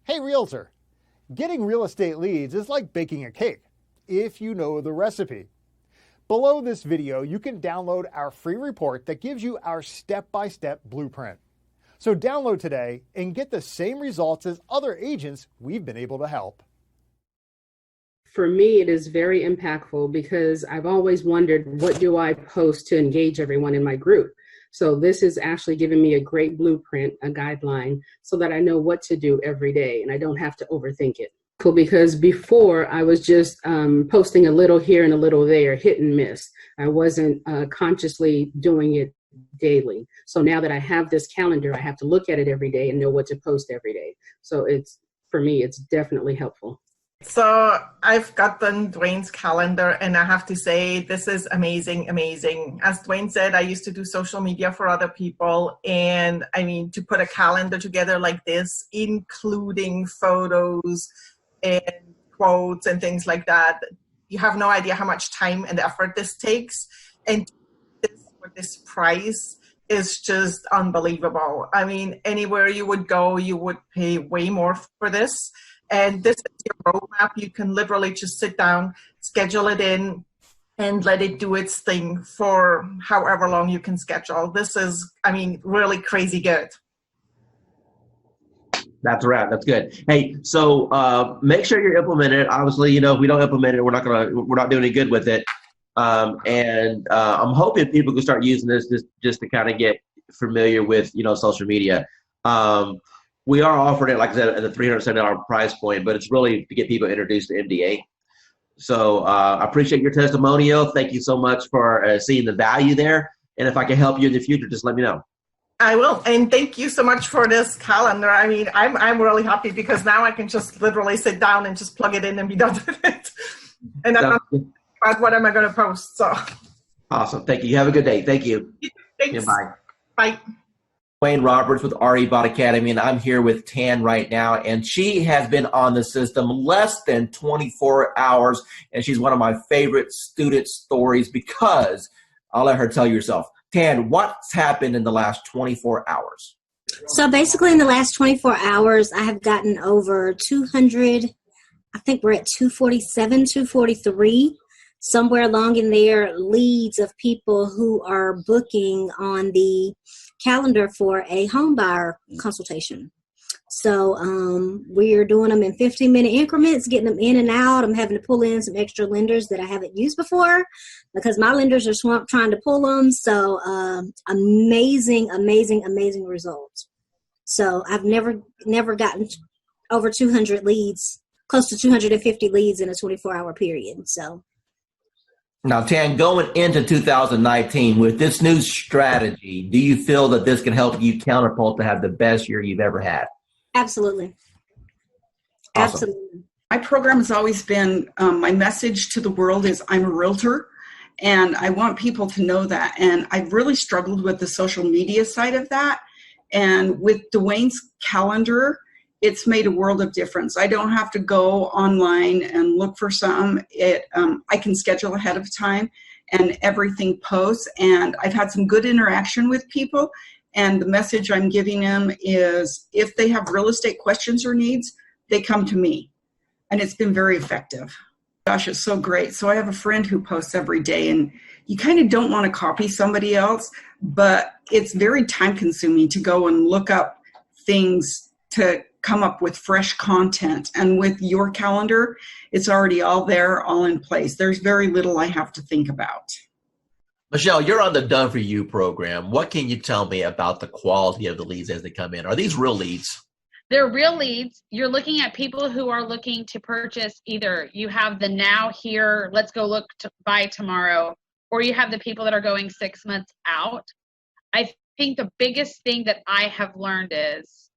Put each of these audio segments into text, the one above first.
Hey Realtor, getting real estate leads is like baking a cake if you know the recipe. Below this video, you can download our free report that gives you our step-by-step blueprint. So download today and get the same results as other agents we've been able to help. For me, it is very impactful because I've always wondered, what do I post to engage everyone in my group? So this is actually giving me a great blueprint, a guideline, so that I know what to do every day and I don't have to overthink it. Cool, because before I was just posting a little here and a little there, hit and miss. I wasn't consciously doing it daily. So now that I have this calendar, I have to look at it every day and know what to post every day. So for me, it's definitely helpful. So I've gotten Dwayne's calendar, and I have to say, this is amazing, amazing. As Dwayne said, I used to do social media for other people. And I mean, to put a calendar together like this, including photos and quotes and things like that, you have no idea how much time and effort this takes. And for this price is just unbelievable. I mean, anywhere you would go, you would pay way more for this. And this is your roadmap. You can literally just sit down, schedule it in, and let it do its thing for however long you can schedule. This is, I mean, really crazy good. That's right. That's good. Hey, so make sure you're implementing it. Obviously, if we don't implement it, we're not doing any good with it. I'm hoping people can start using this just to kind of get familiar with, social media. We are offering it, like I said, at a $370 price point, but it's really to get people introduced to MDA. So I appreciate your testimonial. Thank you so much for seeing the value there. And if I can help you in the future, just let me know. I will. And thank you so much for this calendar. I mean, I'm really happy because now I can just literally sit down and just plug it in and be done with it. And I'm not about what am I going to post. So awesome. Thank you. You have a good day. Thank you. Thanks. Yeah, bye. Bye. Wayne Roberts with RE Bot Academy, and I'm here with Tan right now, and she has been on the system less than 24 hours, and she's one of my favorite student stories because I'll let her tell you herself. Tan, what's happened in the last 24 hours? So basically in the last 24 hours, I have gotten over 200, I think we're at 247, 243, somewhere along in there, leads of people who are booking on the calendar for a home buyer consultation. So we're doing them in 15-minute increments, getting them in and out. I'm having to pull in some extra lenders that I haven't used before because my lenders are swamped trying to pull them. So amazing, amazing, amazing results. So I've never gotten over 200 leads, close to 250 leads in a 24-hour period. So. Now, Tan, going into 2019 with this new strategy, do you feel that this can help you catapult to have the best year you've ever had? Absolutely. Awesome. Absolutely. My program has always been, my message to the world is I'm a realtor, and I want people to know that. And I've really struggled with the social media side of that. And with Dwayne's calendar, it's made a world of difference. I don't have to go online and look for something. I can schedule ahead of time and everything posts. And I've had some good interaction with people. And the message I'm giving them is if they have real estate questions or needs, they come to me. And it's been very effective. Gosh, it's so great. So I have a friend who posts every day, and you kind of don't want to copy somebody else, but it's very time consuming to go and look up things to come up with fresh content. And with your calendar, it's already all there, all in place. There's very little I have to think about. Michelle, you're on the Done For You program. What can you tell me about the quality of the leads as they come in? Are these real leads? They're real leads. You're looking at people who are looking to purchase. Either you have the now, here, let's go look to buy tomorrow, or you have the people that are going 6 months out. I think the biggest thing that I have learned is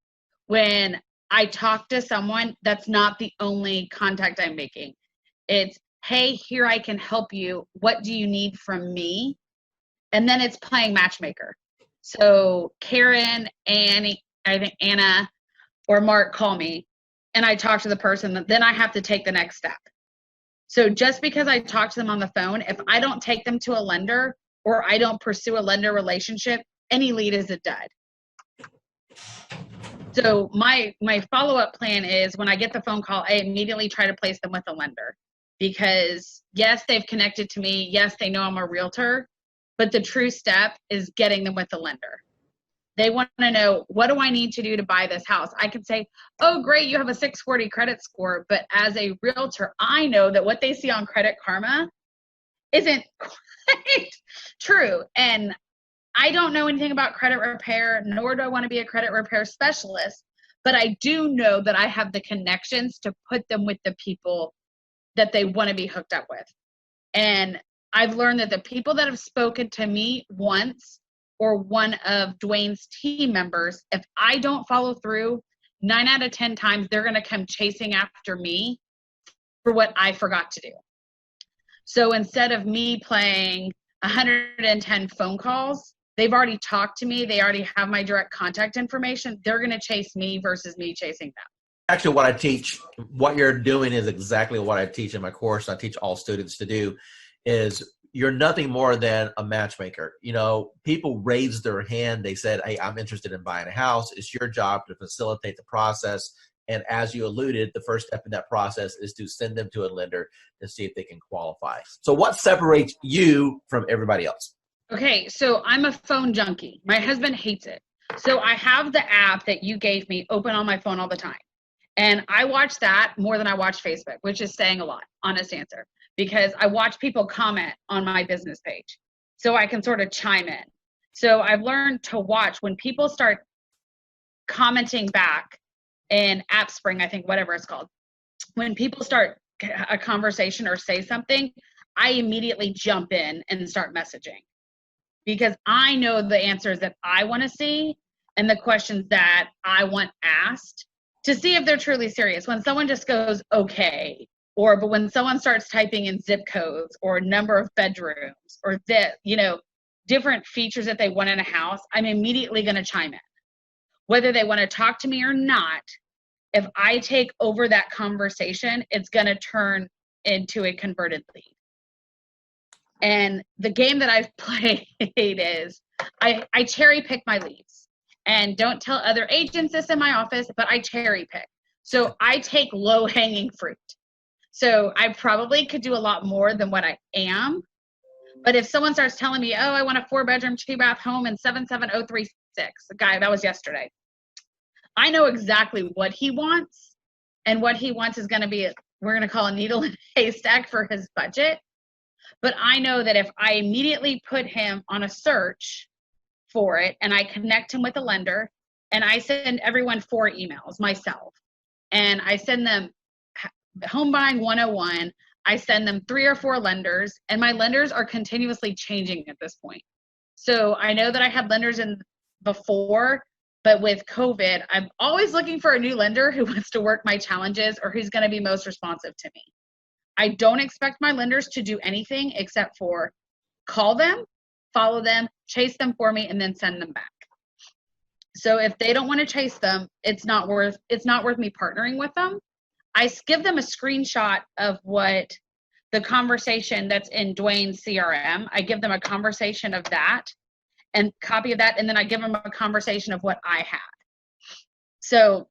when I talk to someone, that's not the only contact I'm making. It's, hey, here I can help you. What do you need from me? And then it's playing matchmaker. So Karen, Annie, I think Anna or Mark call me and I talk to the person, then I have to take the next step. So just because I talk to them on the phone, if I don't take them to a lender or I don't pursue a lender relationship, any lead is a dud. So my follow-up plan is when I get the phone call, I immediately try to place them with a lender, because yes, they've connected to me. Yes, they know I'm a realtor, but the true step is getting them with a lender. They want to know, what do I need to do to buy this house? I can say, oh, great, you have a 640 credit score. But as a realtor, I know that what they see on Credit Karma isn't quite true. And I don't know anything about credit repair, nor do I want to be a credit repair specialist. But I do know that I have the connections to put them with the people that they want to be hooked up with. And I've learned that the people that have spoken to me once, or one of Dwayne's team members, if I don't follow through, 9 out of 10 times, they're going to come chasing after me for what I forgot to do. So instead of me playing 110 phone calls, they've already talked to me. They already have my direct contact information. They're going to chase me versus me chasing them. Actually, what I teach, what you're doing is exactly what I teach in my course. I teach all students to do is you're nothing more than a matchmaker. You know, people raised their hand. They said, hey, I'm interested in buying a house. It's your job to facilitate the process. And as you alluded, the first step in that process is to send them to a lender to see if they can qualify. So what separates you from everybody else? Okay, so I'm a phone junkie. My husband hates it. So I have the app that you gave me open on my phone all the time. And I watch that more than I watch Facebook, which is saying a lot, honest answer, because I watch people comment on my business page so I can sort of chime in. So I've learned to watch when people start commenting back in AppSpring, I think, whatever it's called. When people start a conversation or say something, I immediately jump in and start messaging, because I know the answers that I want to see and the questions that I want asked to see if they're truly serious. When someone just goes, okay, but when someone starts typing in zip codes or number of bedrooms or different features that they want in a house, I'm immediately going to chime in. Whether they want to talk to me or not, if I take over that conversation, it's going to turn into a converted lead. And the game that I've played is I cherry pick my leads. And don't tell other agents this in my office, but I cherry pick. So I take low-hanging fruit. So I probably could do a lot more than what I am. But if someone starts telling me, oh, I want a 4-bedroom, 2-bath home in 77036, the guy, that was yesterday, I know exactly what he wants. And what he wants is going to be, we're going to call a needle in a haystack for his budget. But I know that if I immediately put him on a search for it and I connect him with a lender, and I send everyone 4 emails myself, and I send them Home Buying 101, I send them 3 or 4 lenders, and my lenders are continuously changing at this point. So I know that I had lenders in before, but with COVID, I'm always looking for a new lender who wants to work my challenges or who's going to be most responsive to me. I don't expect my lenders to do anything except for call them, follow them, chase them for me, and then send them back. So if they don't want to chase them, it's not worth me partnering with them. I give them a screenshot of what the conversation that's in Dwayne's CRM. I give them a conversation of that and copy of that, and then I give them a conversation of what I had. So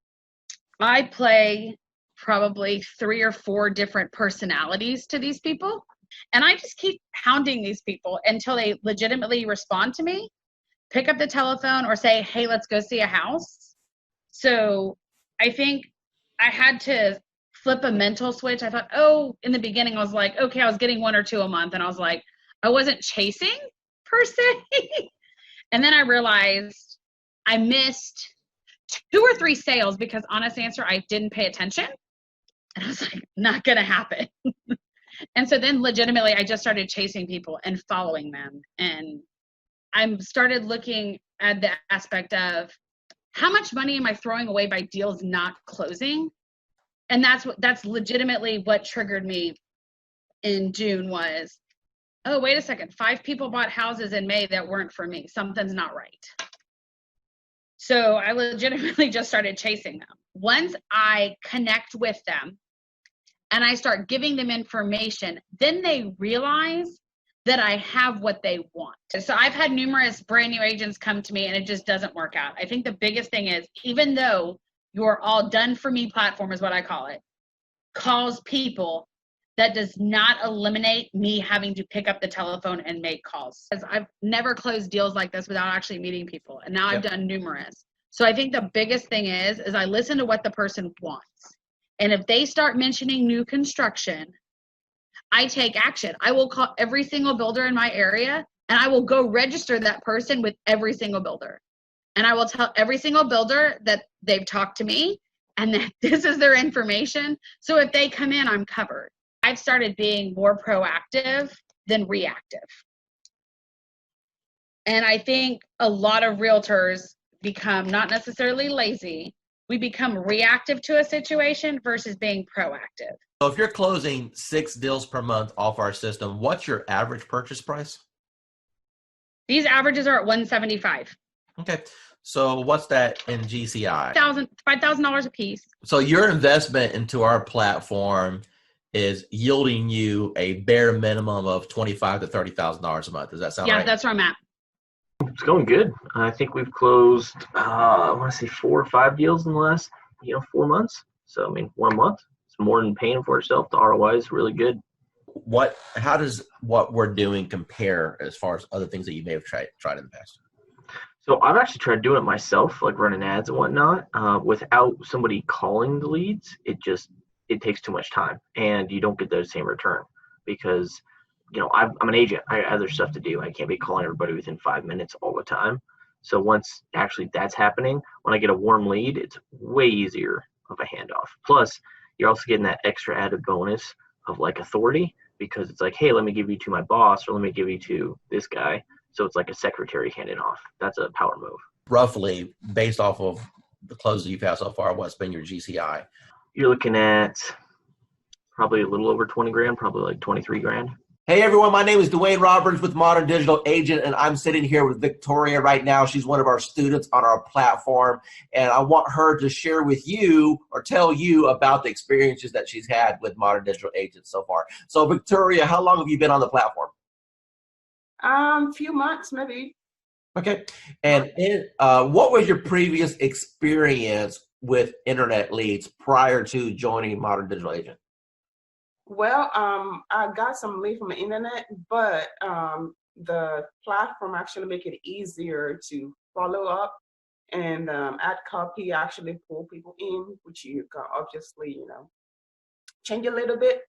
I play probably 3 or 4 different personalities to these people. And I just keep hounding these people until they legitimately respond to me, pick up the telephone, or say, hey, let's go see a house. So I think I had to flip a mental switch. I thought, in the beginning, I was like, okay, I was getting 1 or 2 a month. And I was like, I wasn't chasing per se. And then I realized I missed 2 or 3 sales because, honest answer, I didn't pay attention. And I was like, not going to happen. And so then legitimately, I just started chasing people and following them. And I started looking at the aspect of how much money am I throwing away by deals not closing? And that's legitimately what triggered me in June was, oh, wait a second, 5 people bought houses in May that weren't for me. Something's not right. So I legitimately just started chasing them. Once I connect with them and I start giving them information, then they realize that I have what they want. So I've had numerous brand new agents come to me and it just doesn't work out. I think the biggest thing is, even though your all done for me platform is what I call it, calls people, that does not eliminate me having to pick up the telephone and make calls. Because I've never closed deals like this without actually meeting people. And now I've done numerous. So I think the biggest thing is I listen to what the person wants. And if they start mentioning new construction, I take action. I will call every single builder in my area and I will go register that person with every single builder. And I will tell every single builder that they've talked to me and that this is their information. So if they come in, I'm covered. I've started being more proactive than reactive. And I think a lot of realtors become not necessarily lazy. We become reactive to a situation versus being proactive. So if you're closing 6 deals per month off our system, what's your average purchase price? These averages are at $175. Okay. So what's that in GCI? $5,000 a piece. So your investment into our platform is yielding you a bare minimum of $25,000 to $30,000 a month. Does that sound right? Yeah, that's where I'm at. It's going good. I think we've closed, I want to say 4 or 5 deals in the last, 4 months. So, I mean, 1 month. It's more than paying for itself. The ROI is really good. How does what we're doing compare as far as other things that you may have tried in the past? So I've actually tried doing it myself, like running ads and whatnot. Without somebody calling the leads, it takes too much time and you don't get the same return because, I'm an agent. I have other stuff to do. I can't be calling everybody within 5 minutes all the time. So once actually that's happening, when I get a warm lead, it's way easier of a handoff. Plus, you're also getting that extra added bonus of like authority because it's like, hey, let me give you to my boss or let me give you to this guy. So it's like a secretary handing off. That's a power move. Roughly, based off of the closes you've had so far, what's been your GCI? You're looking at probably a little over 20 grand, probably like 23 grand. Hey everyone, my name is Dwayne Roberts with Modern Digital Agent, and I'm sitting here with Victoria right now. She's one of our students on our platform, and I want her to share with you or tell you about the experiences that she's had with Modern Digital Agent so far. So Victoria, how long have you been on the platform? Few months, maybe. Okay. And what was your previous experience with internet leads prior to joining Modern Digital Agent? Well, I got some lead from the internet, but the platform actually make it easier to follow up and add copy, actually pull people in, which you can obviously, change a little bit,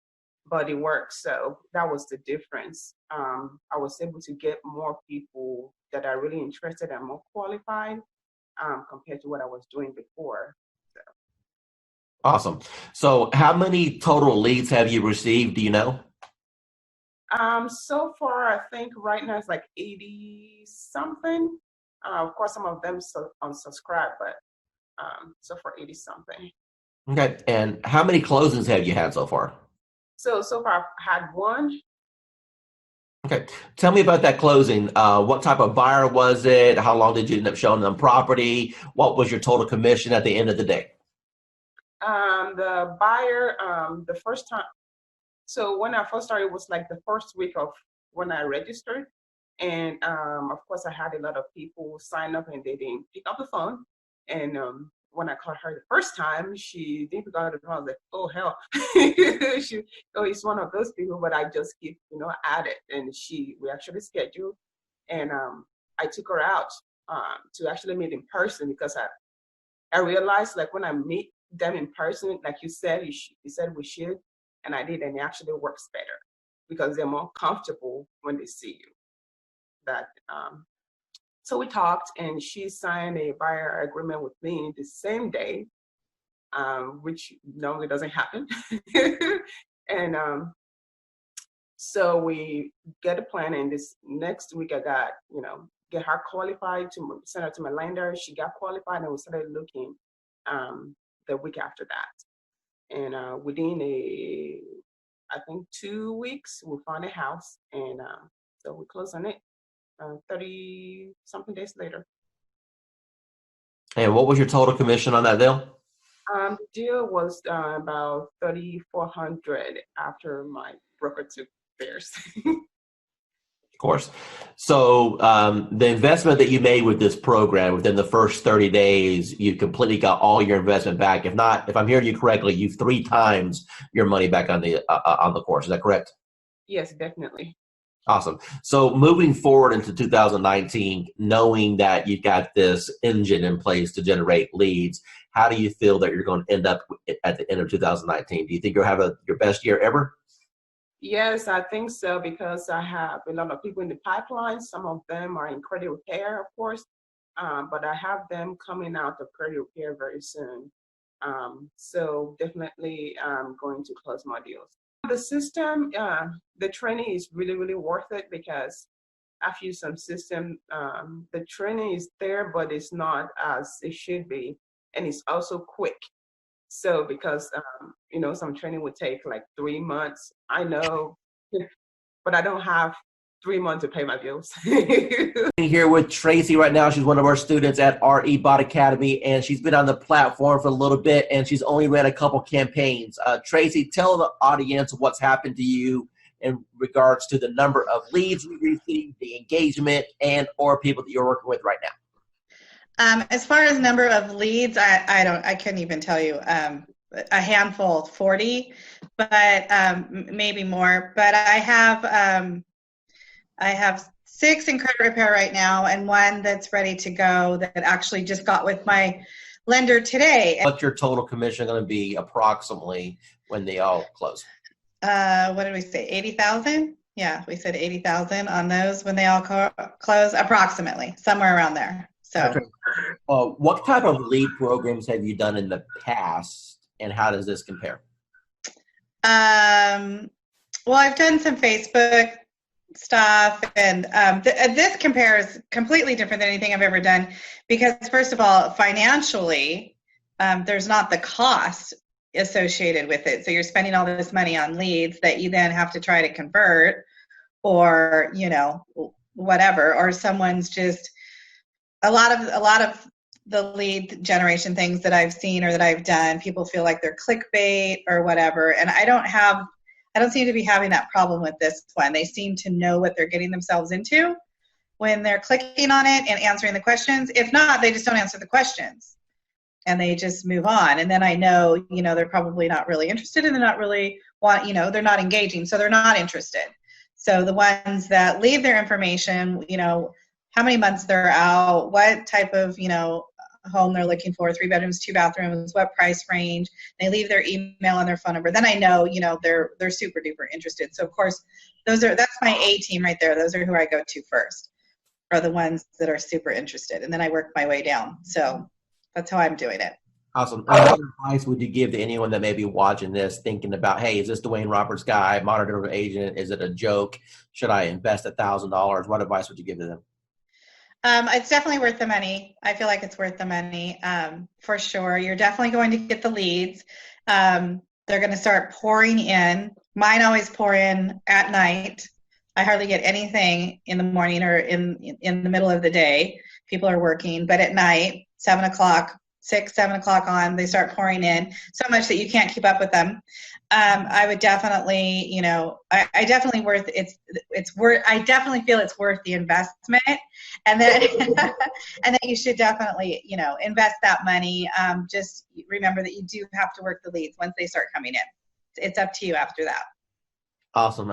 but it works. So that was the difference. I was able to get more people that are really interested and more qualified compared to what I was doing before. So. Awesome. So how many total leads have you received? Do you know? So far, I think right now it's like 80 something. Of course, some of them unsubscribe, but so far 80 something. Okay. And how many closings have you had so far? So far I've had one. Okay. Tell me about that closing. What type of buyer was it? How long did you end up showing them property? What was your total commission at the end of the day? The buyer, the first time, so when I first started, it was like the first week of when I registered. And of course, I had a lot of people sign up and they didn't pick up the phone. And when I called her the first time, she didn't pick up the phone. I was like, oh, hell. It's one of those people, but I just keep, at it. And we actually scheduled. And I took her out to actually meet in person because I realized like when I meet them in person, like you said, you said we should, and I did, and it actually works better because they're more comfortable when they see you. So we talked, and she signed a buyer agreement with me the same day, which normally doesn't happen. And so we get a plan, and this next week I got, get her qualified to send her to my lender. She got qualified, and we started looking the week after that. And within I think 2 weeks, we found a house, and so we closed on it 30 something days later. And what was your total commission on that deal? The deal was about $3,400 after my broker took theirs. Of course. So the investment that you made with this program within the first 30 days, you completely got all your investment back. If not, if I'm hearing you correctly, you've 3 times your money back on the course. Is that correct? Yes, definitely. Awesome. So moving forward into 2019, knowing that you've got this engine in place to generate leads, how do you feel that you're going to end up at the end of 2019? Do you think you'll have your best year ever? Yes, I think so, because I have a lot of people in the pipeline. Some of them are in credit repair, of course, but I have them coming out of credit repair very soon. So definitely I'm going to close my deals. The system, the training is really, really worth it, because I've used some system. The training is there, but it's not as it should be. And it's also quick. So because, some training would take like 3 months, I know, but I don't have 3 months to pay my bills. Here with Tracy right now. She's one of our students at RE Bot Academy, and she's been on the platform for a little bit, and she's only ran a couple campaigns. Tracy, tell the audience what's happened to you in regards to the number of leads you received, the engagement, and or people that you're working with right now. As far as number of leads, I couldn't even tell you. A handful, 40, but maybe more. But I have 6 in credit repair right now, and 1 that's ready to go that actually just got with my lender today. What's your total commission going to be approximately when they all close? What did we say? 80,000? Yeah, we said 80,000 on those when they all close, approximately, somewhere around there. So, what type of lead programs have you done in the past, and how does this compare? Well, I've done some Facebook stuff, and this compares completely different than anything I've ever done, because first of all, financially, there's not the cost associated with it. So you're spending all this money on leads that you then have to try to convert, or whatever, or someone's just a lot of the lead generation things that I've seen or that I've done, people feel like they're clickbait or whatever, and I don't seem to be having that problem with this one. They seem to know what they're getting themselves into when they're clicking on it and answering the questions. If not, they just don't answer the questions and they just move on. And then I know, they're probably not really interested, and they're not really they're not engaging, so they're not interested. So the ones that leave their information, how many months they're out, what type of, home they're looking for, 3 bedrooms, 2 bathrooms, what price range, they leave their email and their phone number, then I know, they're super duper interested. So of course, that's my A team right there. Those are who I go to first, are the ones that are super interested. And then I work my way down. So that's how I'm doing it. Awesome. What advice would you give to anyone that may be watching this, thinking about, hey, is this Dwayne Roberts guy, modern agent? Is it a joke? Should I invest $1,000? What advice would you give to them? It's definitely worth the money. I feel like it's worth the money, for sure. You're definitely going to get the leads. They're going to start pouring in. Mine always pour in at night. I hardly get anything in the morning or in the middle of the day. People are working, but at night, 7 o'clock on, they start pouring in so much that you can't keep up with them. I would definitely, I definitely I definitely feel it's worth the investment, and then, and then you should definitely, invest that money. Just remember that you do have to work the leads once they start coming in. It's up to you after that. Awesome.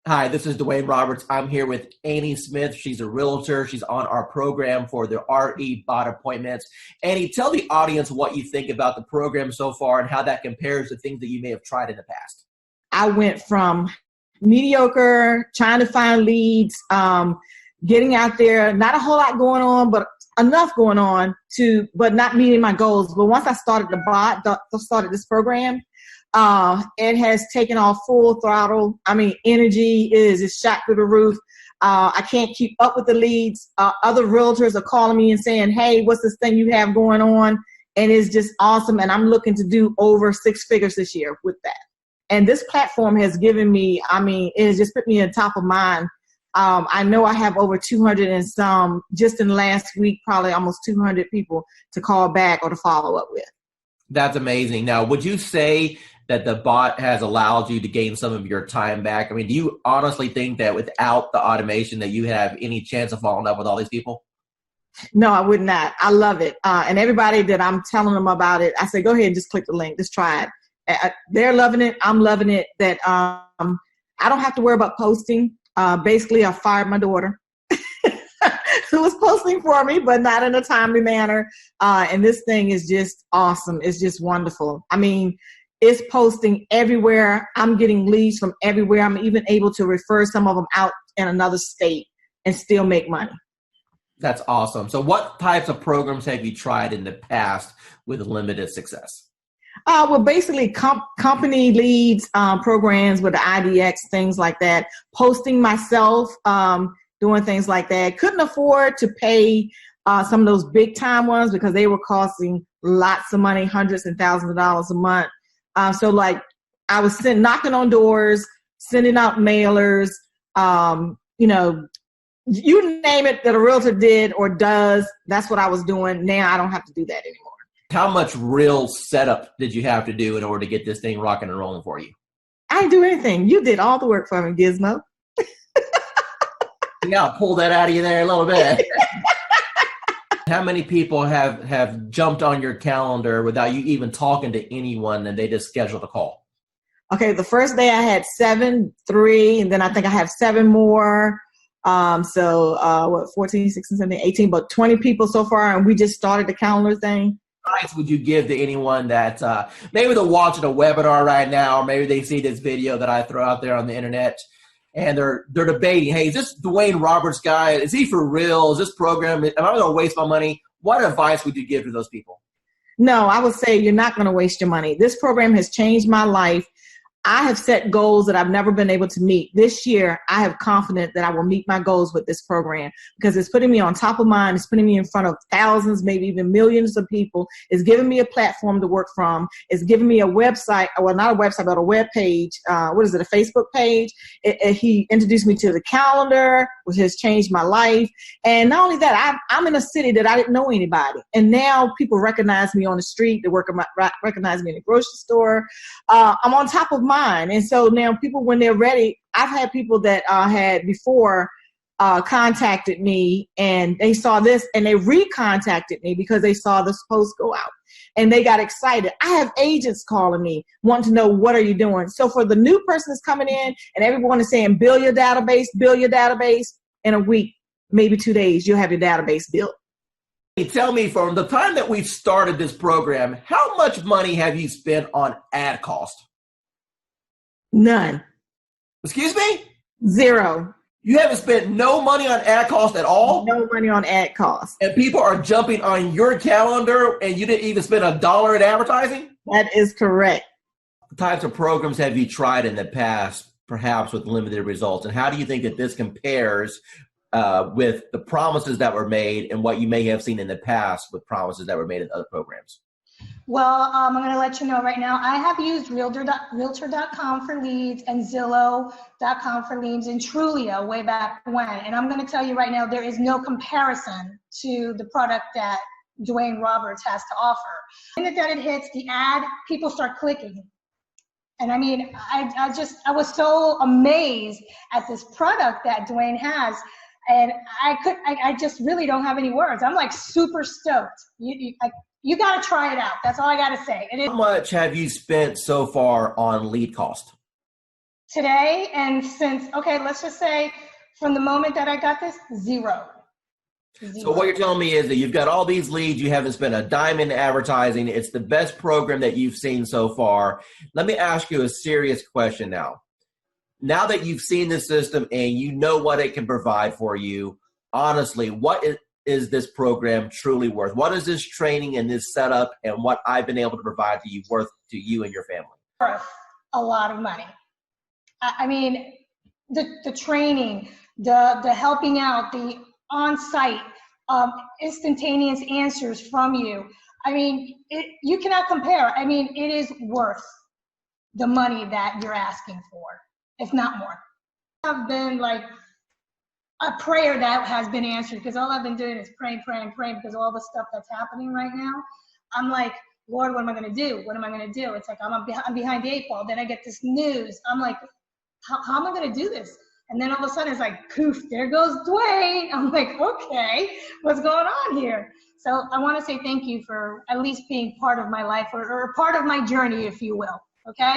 Hi, this is Dwayne Roberts. I'm here with Annie Smith. She's a realtor. She's on our program for the RE Bot appointments. Annie, tell the audience what you think about the program so far and how that compares to things that you may have tried in the past. I went from mediocre, trying to find leads, getting out there, not a whole lot going on, but enough going on but not meeting my goals. But once I started started this program, it has taken off full throttle. Energy is shot through the roof. I can't keep up with the leads. Other realtors are calling me and saying, hey, what's this thing you have going on? And it's just awesome. And I'm looking to do over 6 figures this year with that. And this platform has given me, it has just put me on top of mind. I know I have over 200 and some, just in the last week, probably almost 200 people to call back or to follow up with. That's amazing. Now, would you say that the bot has allowed you to gain some of your time back? I mean, do you honestly think that without the automation that you have any chance of following up with all these people? No, I would not. I love it. And everybody that I'm telling them about it, I say, go ahead and just click the link. Just try it. They're loving it. I'm loving it. That I don't have to worry about posting. Basically, I fired my daughter who was posting for me, but not in a timely manner. And this thing is just awesome. It's just wonderful. I mean, it's posting everywhere. I'm getting leads from everywhere. I'm even able to refer some of them out in another state and still make money. That's awesome. So what types of programs have you tried in the past with limited success? Well, basically company leads, programs with the IDX, things like that. Posting myself, doing things like that. Couldn't afford to pay some of those big time ones because they were costing lots of money, hundreds and thousands of dollars a month. So like I was knocking on doors, sending out mailers, you name it that a realtor did or does, that's what I was doing. Now I don't have to do that anymore. How much real setup did you have to do in order to get this thing rocking and rolling for you? I didn't do anything. You did all the work for me, Gizmo. Yeah, I'll pull that out of you there a little bit. How many people have jumped on your calendar without you even talking to anyone and they just scheduled a call? Okay, the first day I had 7, 3, and then I think I have 7 more. 14, 16, 17, 18, but 20 people so far, and we just started the calendar thing. What advice would you give to anyone that maybe they're watching a webinar right now, or maybe they see this video that I throw out there on the internet, and they're debating, hey, is this Dwayne Roberts guy, is he for real? Is this program, am I going to waste my money? What advice would you give to those people? No, I would say you're not going to waste your money. This program has changed my life. I have set goals that I've never been able to meet. This year, I have confidence that I will meet my goals with this program because it's putting me on top of mind. It's putting me in front of thousands, maybe even millions of people. It's giving me a platform to work from. It's giving me a website, well, not a website, but a web page. A Facebook page. He introduced me to the calendar, which has changed my life. And not only that, I'm in a city that I didn't know anybody. And now people recognize me on the street. They recognize me in the grocery store. I'm on top of mind. And so now people, when they're ready, I've had people that had before contacted me and they saw this and they recontacted me because they saw this post go out and they got excited. I have agents calling me wanting to know, what are you doing? So for the new person that's coming in and everyone is saying, build your database, in a week, maybe 2 days, you'll have your database built. Tell me, from the time that we've started this program, how much money have you spent on ad cost? None. Excuse me? 0. You haven't spent no money on ad cost at all? No money on ad cost. And people are jumping on your calendar and you didn't even spend $1 in advertising? That is correct. What types of programs have you tried in the past, perhaps with limited results? And how do you think that this compares with the promises that were made and what you may have seen in the past with promises that were made in other programs? Well, I'm going to let you know right now, I have used realtor.com for leads and Zillow.com for leads and Trulia way back when. And I'm going to tell you right now, there is no comparison to the product that Dwayne Roberts has to offer. The minute that it hits the ad, people start clicking. And I mean, I was so amazed at this product that Dwayne has. And I just really don't have any words. I'm like super stoked. You got to try it out. That's all I got to say. How much have you spent so far on lead cost? Today and since, okay, let's just say from the moment that I got this, 0. So what you're telling me is that you've got all these leads, you haven't spent a dime in advertising. It's the best program that you've seen so far. Let me ask you a serious question now. Now that you've seen the system and you know what it can provide for you, honestly, what is this program truly worth? What is this training and this setup and what I've been able to provide to you worth to you and your family? Worth a lot of money. I mean, the training, the helping out, the on-site instantaneous answers from you. I mean, you cannot compare. I mean, it is worth the money that you're asking for, if not more. I've been like a prayer that has been answered because all I've been doing is praying because of all the stuff that's happening right now. I'm like, Lord, what am I going to do? What am I going to do? It's like, I'm behind the eight ball. Then I get this news. I'm like, how am I going to do this? And then all of a sudden it's like, poof, there goes Dwayne. I'm like, okay, what's going on here? So I want to say thank you for at least being part of my life or part of my journey, if you will. Okay.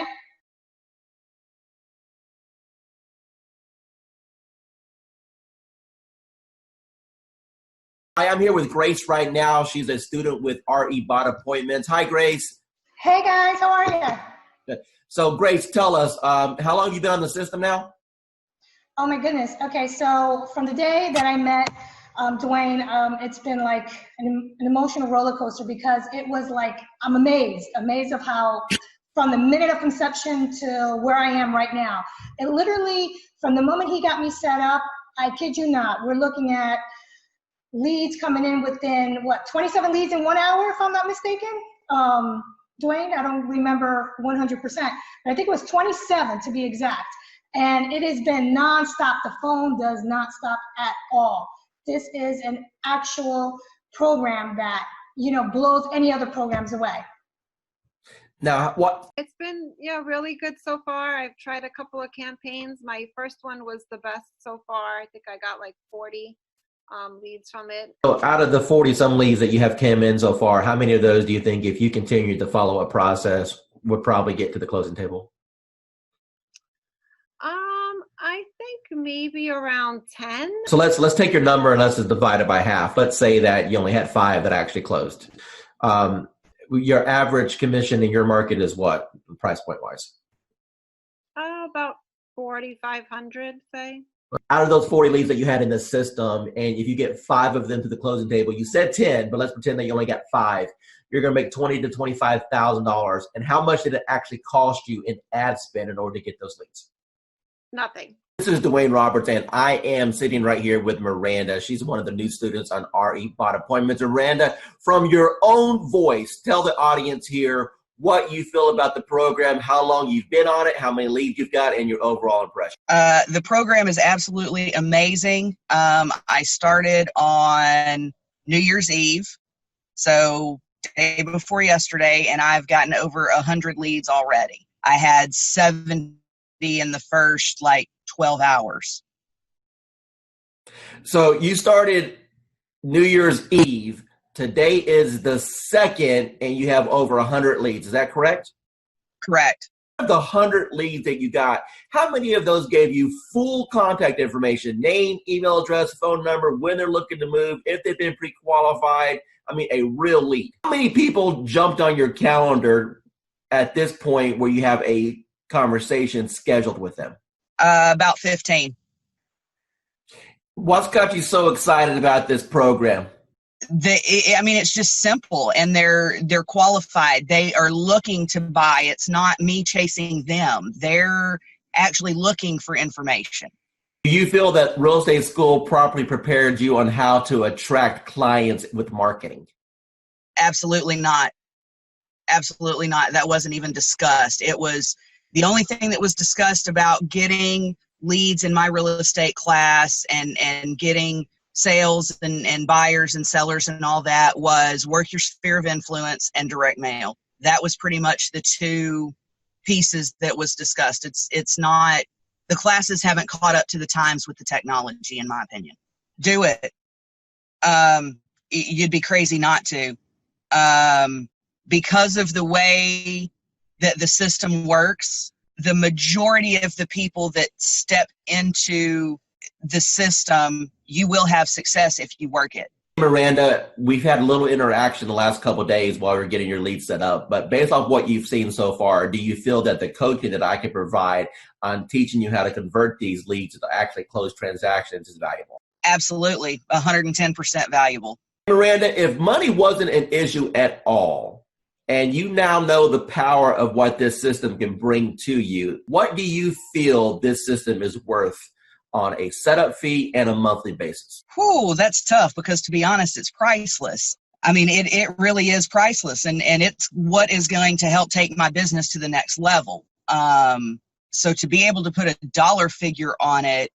Hi, I'm here with Grace right now. She's a student with RE Bot Appointments. Hi, Grace. Hey guys, how are you? So Grace, tell us, how long have you been on the system now? Oh my goodness. Okay, so from the day that I met Dwayne, it's been like an emotional roller coaster because it was like, I'm amazed of how from the minute of conception to where I am right now. It literally, from the moment he got me set up, I kid you not, we're looking at leads coming in within, 27 leads in 1 hour, if I'm not mistaken? Dwayne, I don't remember 100%, but I think it was 27 to be exact. And it has been nonstop. The phone does not stop at all. This is an actual program that, blows any other programs away. Now, what? It's been, really good so far. I've tried a couple of campaigns. My first one was the best so far. I think I got like 40 leads from it. So out of the 40 some leads that you have came in so far, how many of those do you think, if you continue the follow-up process, would probably get to the closing table? I think maybe around 10. So let's take your number and let's just divide it by half. Let's say that you only had 5 that actually closed. Your average commission in your market is what, price point wise? About 4,500, say. Out of those 40 leads that you had in the system, and if you get 5 of them to the closing table, you said 10, but let's pretend that you only got 5. You're going to make $20,000 to $25,000. And how much did it actually cost you in ad spend in order to get those leads? Nothing. This is Dwayne Roberts, and I am sitting right here with Miranda. She's one of the new students on RE Bot Appointments. Miranda, from your own voice, tell the audience here what you feel about the program, how long you've been on it, how many leads you've got, and your overall impression. The program is absolutely amazing. I started on New Year's Eve, so day before yesterday, and I've gotten over 100 leads already. I had 70 in the first 12 hours. So you started New Year's Eve. Today is the 2nd, and you have over 100 leads. Is that correct? Correct. Of the 100 leads that you got, how many of those gave you full contact information, name, email address, phone number, when they're looking to move, if they've been pre-qualified? I mean, a real lead. How many people jumped on your calendar at this point where you have a conversation scheduled with them? About 15. What's got you so excited about this program? It's just simple, and they're qualified. They are looking to buy. It's not me chasing them. They're actually looking for information. Do you feel that real estate school properly prepared you on how to attract clients with marketing? Absolutely not. Absolutely not. That wasn't even discussed. It was the only thing that was discussed about getting leads in my real estate class and getting sales and buyers and sellers and all that was work your sphere of influence and direct mail. That was pretty much the 2 pieces that was discussed. It's not, the classes haven't caught up to the times with the technology, in my opinion. Do it. You'd be crazy not to. Because of the way that the system works, the majority of the people that step into the system, you will have success if you work it. Miranda, we've had a little interaction the last couple of days while we're getting your lead set up, but based off what you've seen so far, do you feel that the coaching that I can provide on teaching you how to convert these leads to actually close transactions is valuable? Absolutely, 110% valuable. Miranda, if money wasn't an issue at all, and you now know the power of what this system can bring to you, what do you feel this system is worth on a setup fee and a monthly basis? Whew, that's tough because, to be honest, it's priceless. I mean, it really is priceless, and it's what is going to help take my business to the next level. So to be able to put a dollar figure on it,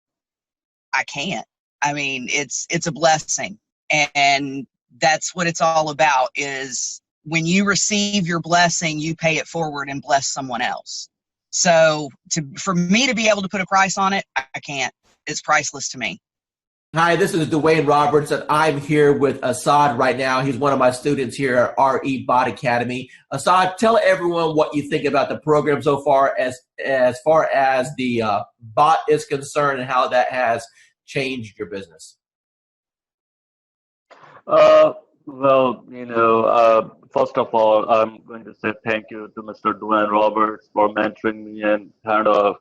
I can't. I mean, it's a blessing, and that's what it's all about, is when you receive your blessing, you pay it forward and bless someone else. So for me to be able to put a price on it, I can't. It's priceless to me. Hi, this is Dwayne Roberts, and I'm here with Assad right now. He's one of my students here at RE Bot Academy. Assad, tell everyone what you think about the program so far as the bot is concerned and how that has changed your business. Well, first of all, I'm going to say thank you to Mr. Dwayne Roberts for mentoring me and kind of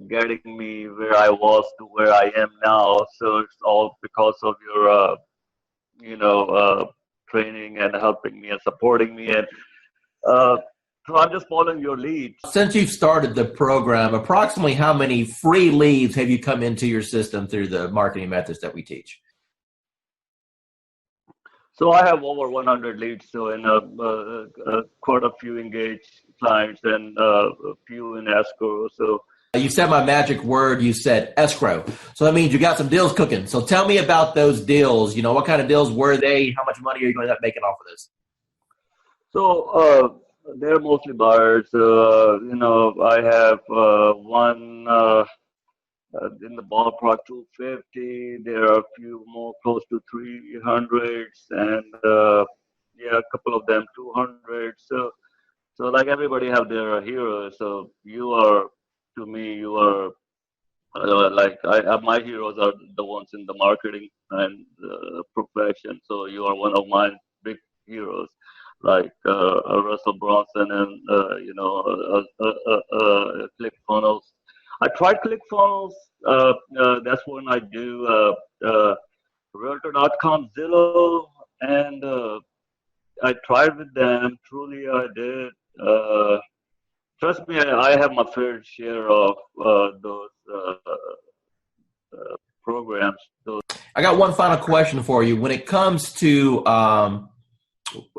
getting me where I was to where I am now. So it's all because of your, training and helping me and supporting me. And so I'm just following your lead. Since you've started the program, approximately how many free leads have you come into your system through the marketing methods that we teach? So I have over 100 leads, so in quite a few engaged clients and a few in escrow. So you said my magic word. You said escrow. So that means you got some deals cooking. So tell me about those deals. What kind of deals were they? How much money are you going to end up making off of this? So they're mostly buyers. I have one in the ballpark 250. There are a few more close to 300s, and a couple of them 200. So like everybody have their heroes. So to me, you are my heroes are the ones in the marketing and profession. So you are one of my big heroes, like Russell Brunson and ClickFunnels. I tried ClickFunnels. That's when I do realtor.com, Zillow, and I tried with them. Truly, I did. Trust me, I have my fair share of those programs. I got one final question for you. When it comes to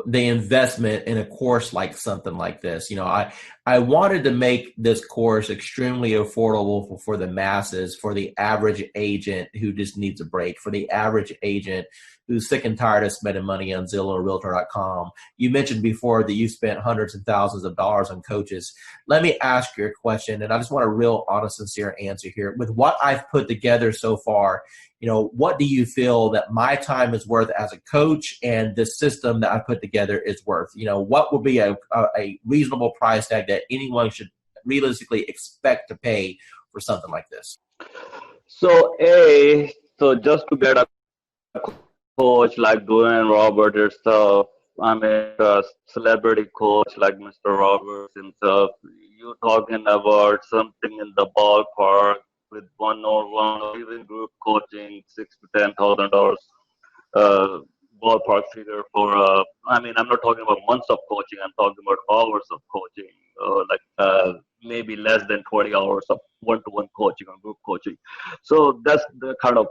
the investment in a course like something like this, I wanted to make this course extremely affordable for the masses, for the average agent who just needs a break, for the average agent who's sick and tired of spending money on Zillow or realtor.com. You mentioned before that you spent hundreds and thousands of dollars on coaches. Let me ask you a question, and I just want a real honest, sincere answer here. With what I've put together so far, what do you feel that my time is worth as a coach and the system that I put together is worth? What would be a reasonable price tag that anyone should realistically expect to pay for something like this? So just to get a coach like Dwayne Roberts himself, I mean a celebrity coach like Mr. Roberts himself, you're talking about something in the ballpark with one-on-one or even group coaching, $6,000 to $10,000 ballpark figure for. I'm not talking about months of coaching. I'm talking about hours of coaching, maybe less than 20 hours of one-to-one coaching or group coaching. So that's the kind of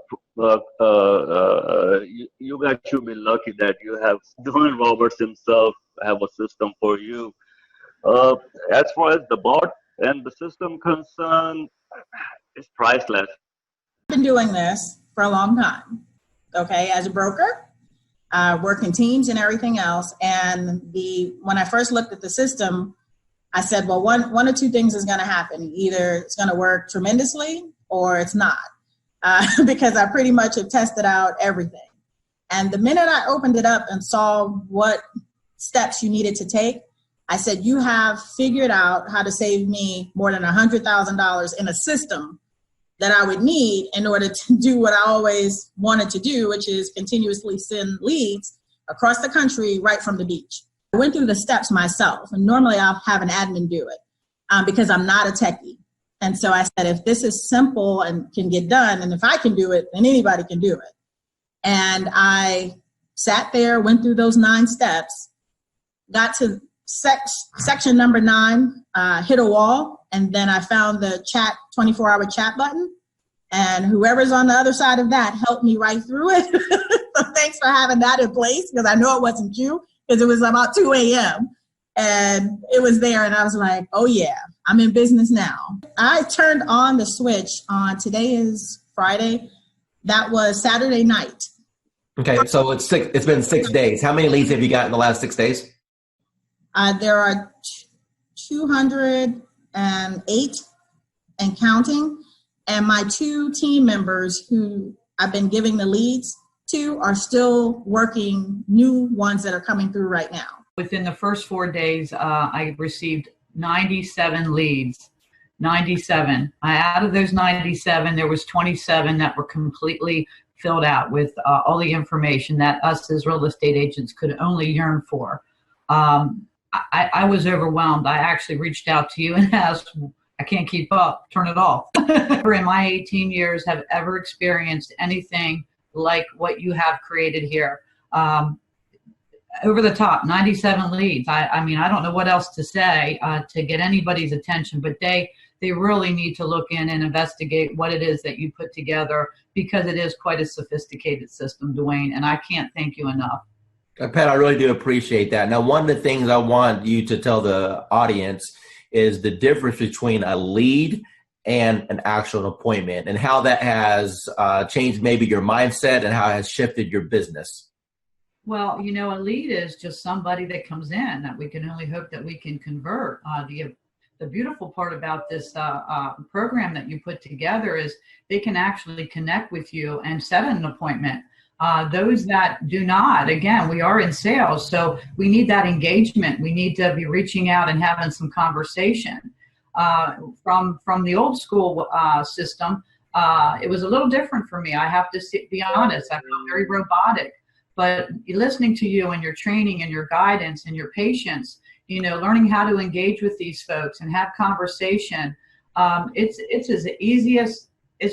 you guys should be lucky that you have Dwayne Roberts himself have a system for you. As far as the bot and the system concerned, it's priceless. I've been doing this for a long time, okay, as a broker, working teams and everything else. And when I first looked at the system, I said, well, one or two things is going to happen. Either it's going to work tremendously or it's not, because I pretty much have tested out everything. And the minute I opened it up and saw what steps you needed to take, I said, you have figured out how to save me more than $100,000 in a system that I would need in order to do what I always wanted to do, which is continuously send leads across the country right from the beach. I went through the steps myself, and normally I'll have an admin do it because I'm not a techie. And so I said, if this is simple and can get done, and if I can do it, then anybody can do it. And I sat there, went through those 9 steps, got to section number 9, hit a wall, and then I found the 24-hour chat button, and whoever's on the other side of that helped me right through it. So thanks for having that in place, because I know it wasn't you, because it was about 2 a.m. and it was there, and I was like, oh yeah, I'm in business now. I turned on the switch on, today is Friday, that was Saturday night. Okay, so it's been 6 days. How many leads have you got in the last 6 days? There are 208 and counting. And my 2 team members who I've been giving the leads to are still working new ones that are coming through right now. Within the first 4 days, I received 97 leads. 97. Out of those 97, there was 27 that were completely filled out with all the information that us as real estate agents could only yearn for. I was overwhelmed. I actually reached out to you and asked, I can't keep up, turn it off. Never in my 18 years have ever experienced anything like what you have created here. Over the top, 97 leads. I mean, I don't know what else to say to get anybody's attention, but they really need to look in and investigate what it is that you put together, because it is quite a sophisticated system, Dwayne, and I can't thank you enough. Pat, I really do appreciate that. Now, one of the things I want you to tell the audience is the difference between a lead and an actual appointment, and how that has changed maybe your mindset and how it has shifted your business. Well, you know, a lead is just somebody that comes in that we can only hope that we can convert. The beautiful part about this program that you put together is they can actually connect with you and set an appointment. Those that do not, again, we are in sales, so we need that engagement. We need to be reaching out and having some conversation. From the old school system, it was a little different for me. I have to be honest. I felt very robotic. But listening to you and your training and your guidance and your patience, you know, learning how to engage with these folks and have conversation, it's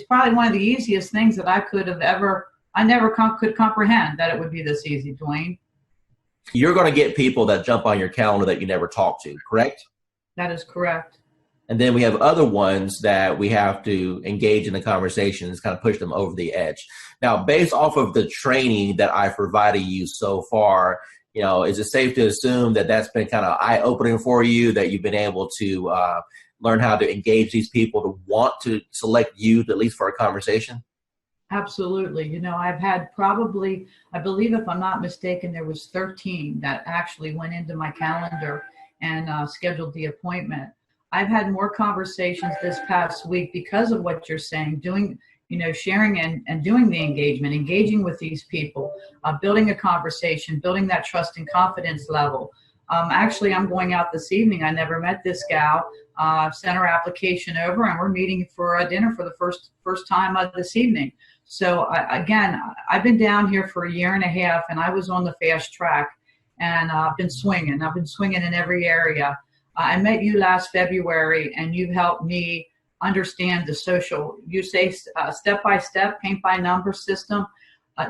probably one of the easiest things that I could have ever. I never could comprehend that it would be this easy, Dwayne. You're going to get people that jump on your calendar that you never talk to, correct? That is correct. And then we have other ones that we have to engage in the conversations, kind of push them over the edge. Now, based off of the training that I've provided you so far, you know, is it safe to assume that that's been kind of eye-opening for you, that you've been able to learn how to engage these people to want to select you, at least for a conversation? Absolutely. You know, I've had probably, I believe if I'm not mistaken, there was 13 that actually went into my calendar and scheduled the appointment. I've had more conversations this past week because of what you're saying, doing, you know, sharing and doing the engagement, engaging with these people, building a conversation, building that trust and confidence level. Actually, I'm going out this evening. I never met this gal. Sent her application over, and we're meeting for a dinner for the first time this evening. So again, I've been down here for a year and a half, and I was on the fast track, and I've been swinging. I've been swinging in every area. I met you last February, and you've helped me understand the social, you say step-by-step, paint-by-number system.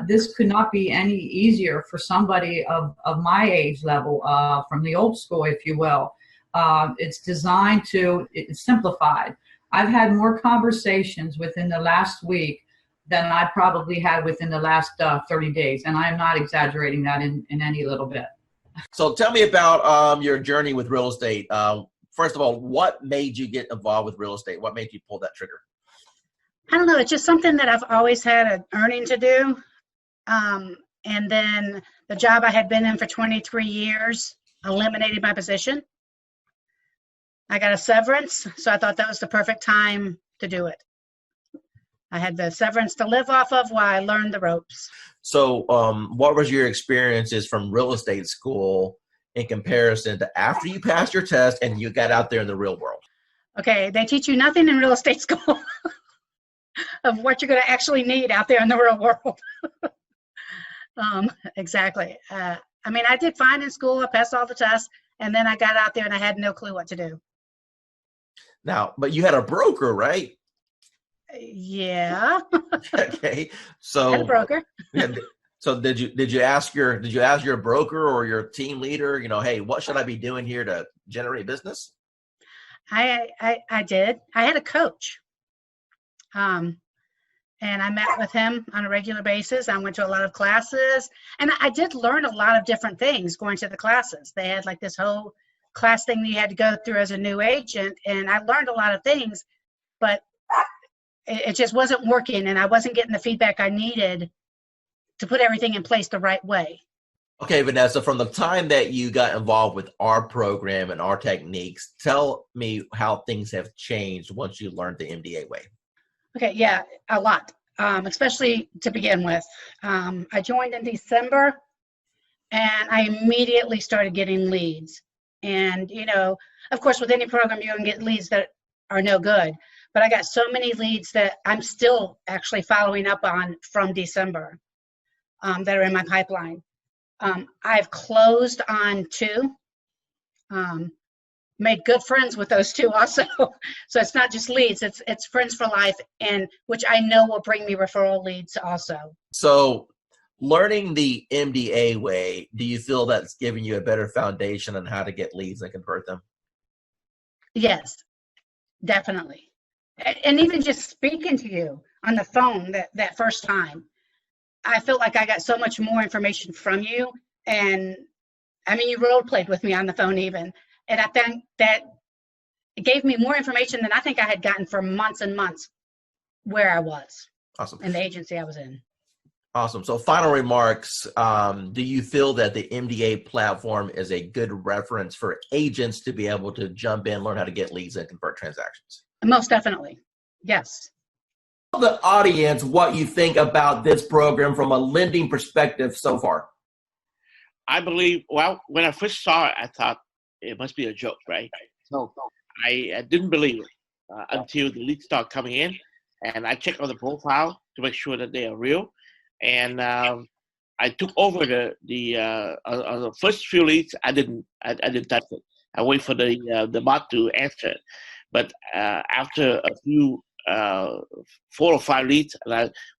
This could not be any easier for somebody of my age level, from the old school, if you will. It's designed to, it's simplified. I've had more conversations within the last week than I probably had within the last 30 days. And I'm not exaggerating that in any little bit. So tell me about your journey with real estate. First of all, what made you get involved with real estate? What made you pull that trigger? I don't know. It's just something that I've always had an earning to do. And then the job I had been in for 23 years eliminated my position. I got a severance, so I thought that was the perfect time to do it. I had the severance to live off of while I learned the ropes. So what was your experiences from real estate school in comparison to after you passed your test and you got out there in the real world? Okay, they teach you nothing in real estate school of what you're going to actually need out there in the real world. Exactly. I mean, I did fine in school. I passed all the tests, and then I got out there and I had no clue what to do. Now, but you had a broker, right? Yeah. Okay. So I had a broker. So did you ask your broker or your team leader, you know, hey, what should I be doing here to generate business? I did. I had a coach. And I met with him on a regular basis. I went to a lot of classes, and I did learn a lot of different things going to the classes. They had like this whole class thing that you had to go through as a new agent, and I learned a lot of things, but it just wasn't working, and I wasn't getting the feedback I needed to put everything in place the right way. Okay, Vanessa, from the time that you got involved with our program and our techniques, tell me how things have changed once you learned the MDA way. Okay, yeah, a lot, especially to begin with. I joined in December, and I immediately started getting leads. And, you know, of course, with any program, you're going to get leads that are no good. But I got so many leads that I'm still actually following up on from December that are in my pipeline. I've closed on 2, made good friends with those 2 also. So it's not just leads, it's friends for life, and which I know will bring me referral leads also. So learning the MDA way, do you feel that's giving you a better foundation on how to get leads and convert them? Yes, definitely. And even just speaking to you on the phone that first time, I felt like I got so much more information from you. And I mean, you role played with me on the phone even. And I think that it gave me more information than I think I had gotten for months and months where I was. Awesome. In the agency I was in. Awesome. So final remarks, do you feel that the MDA platform is a good reference for agents to be able to jump in, learn how to get leads and convert transactions? Most definitely. Yes. Tell the audience what you think about this program from a lending perspective so far. I believe, well, when I first saw it, I thought it must be a joke, right? So I didn't believe it until the leads start coming in, and I checked on the profile to make sure that they are real. And I took over the first few leads. I didn't touch it. I wait for the bot to answer it. But after a few 4 or 5 leads,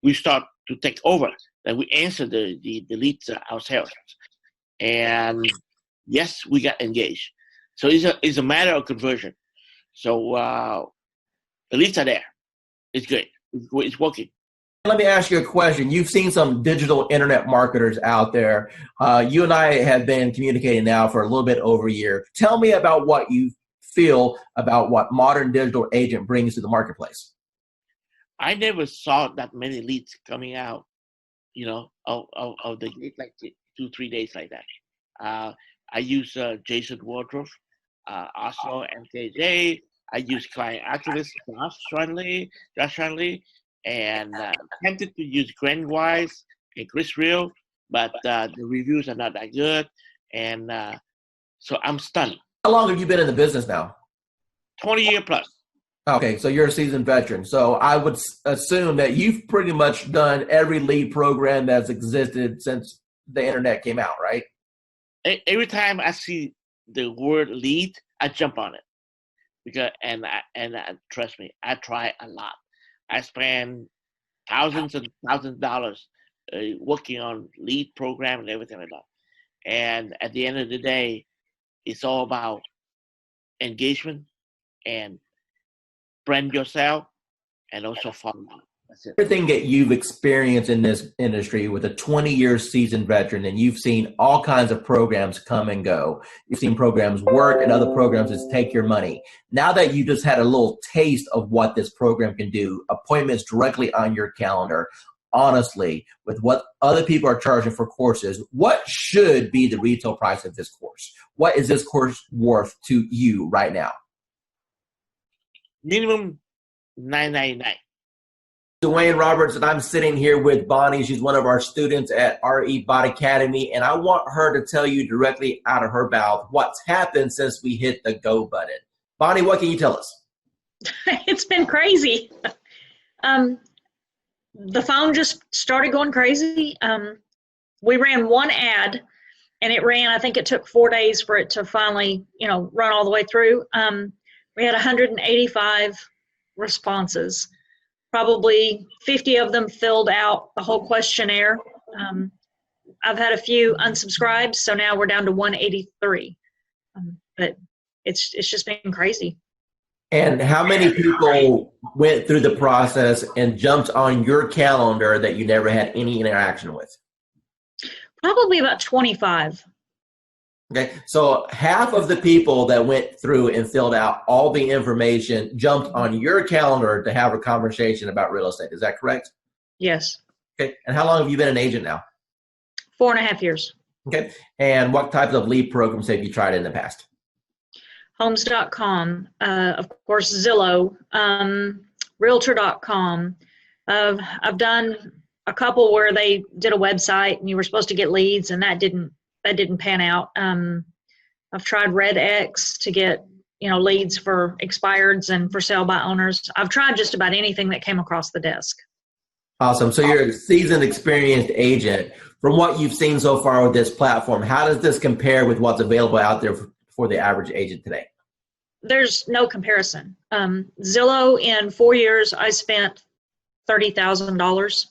we start to take over. Then we answer the leads ourselves. And yes, we got engaged. So it's a matter of conversion. So the leads are there. It's good. It's working. Let me ask you a question. You've seen some digital internet marketers out there. You and I have been communicating now for a little bit over a year. Tell me about what you feel about what modern digital agent brings to the marketplace. I never saw that many leads coming out, of the like 2-3 days like that. I use Jason Wardrobe, also MKJ. I use client activist Josh Shanley, and tempted to use Grant Wise and Chris Real, but the reviews are not that good, and so I'm stunned. How long have you been in the business now? 20 years plus. Okay, so you're a seasoned veteran. So I would assume that you've pretty much done every lead program that's existed since the internet came out, right? Every time I see the word lead, I jump on it, because and trust me, I try a lot. I spend thousands and thousands of dollars working on lead program and everything like that. And at the end of the day, it's all about engagement and brand yourself, and also follow up. That's it. Everything that you've experienced in this industry with a 20-year seasoned veteran, and you've seen all kinds of programs come and go. You've seen programs work and other programs just take your money. Now that you just had a little taste of what this program can do, appointments directly on your calendar, honestly, with what other people are charging for courses, what should be the retail price of this course? What is this course worth to you right now? Minimum $9.99. Dwayne Roberts, and I'm sitting here with Bonnie. She's one of our students at RE Bot Academy, and I want her to tell you directly out of her mouth what's happened since we hit the go button. Bonnie, what can you tell us? It's been crazy. The phone just started going crazy. We ran one ad, and it ran, I think it took 4 days for it to finally, run all the way through. We had 185 responses. Probably 50 of them filled out the whole questionnaire. I've had a few unsubscribed, so now we're down to 183. But it's just been crazy. And how many people went through the process and jumped on your calendar that you never had any interaction with? Probably about 25. Okay, so half of the people that went through and filled out all the information jumped on your calendar to have a conversation about real estate. Is that correct? Yes. Okay, and how long have you been an agent now? 4.5 years. Okay. And what types of lead programs have you tried in the past? Homes.com, of course, Zillow, realtor.com. I've done a couple where they did a website and you were supposed to get leads, and that didn't pan out. I've tried RedX to get leads for expireds and for sale by owners. I've tried just about anything that came across the desk. Awesome. So you're a seasoned, experienced agent. From what you've seen so far with this platform, how does this compare with what's available out there for the average agent today? There's no comparison. Zillow, in 4 years, I spent $30,000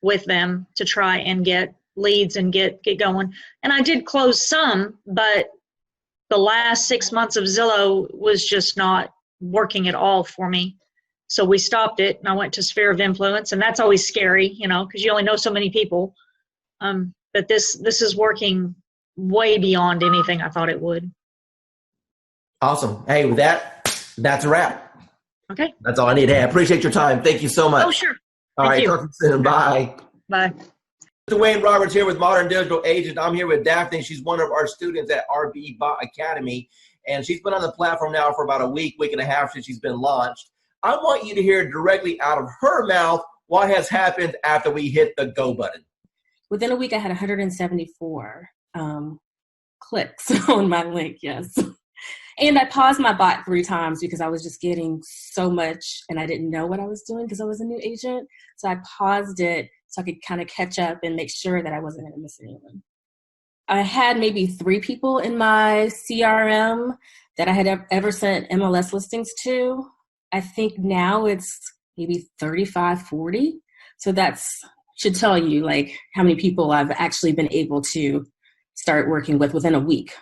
with them to try and get leads and get going. And I did close some, but the last 6 months of Zillow was just not working at all for me. So we stopped it, and I went to Sphere of Influence, and that's always scary, because you only know so many people. But this is working way beyond anything I thought it would. Awesome. Hey, with that's a wrap. Okay. That's all I need. Hey, I appreciate your time. Thank you so much. Oh, sure. All right. Talk to you soon. Bye. Bye. Dwayne Roberts here with Modern Digital Agent. I'm here with Daphne. She's one of our students at RB Bot Academy, and she's been on the platform now for about a week and a half since she's been launched. I want you to hear directly out of her mouth what has happened after we hit the go button. Within a week, I had 174 clicks on my link, yes. And I paused my bot 3 times because I was just getting so much and I didn't know what I was doing because I was a new agent. So I paused it so I could kind of catch up and make sure that I wasn't going to miss anyone. I had maybe 3 people in my CRM that I had ever sent MLS listings to. I think now it's maybe 35, 40. So that's should tell you like how many people I've actually been able to start working with within a week.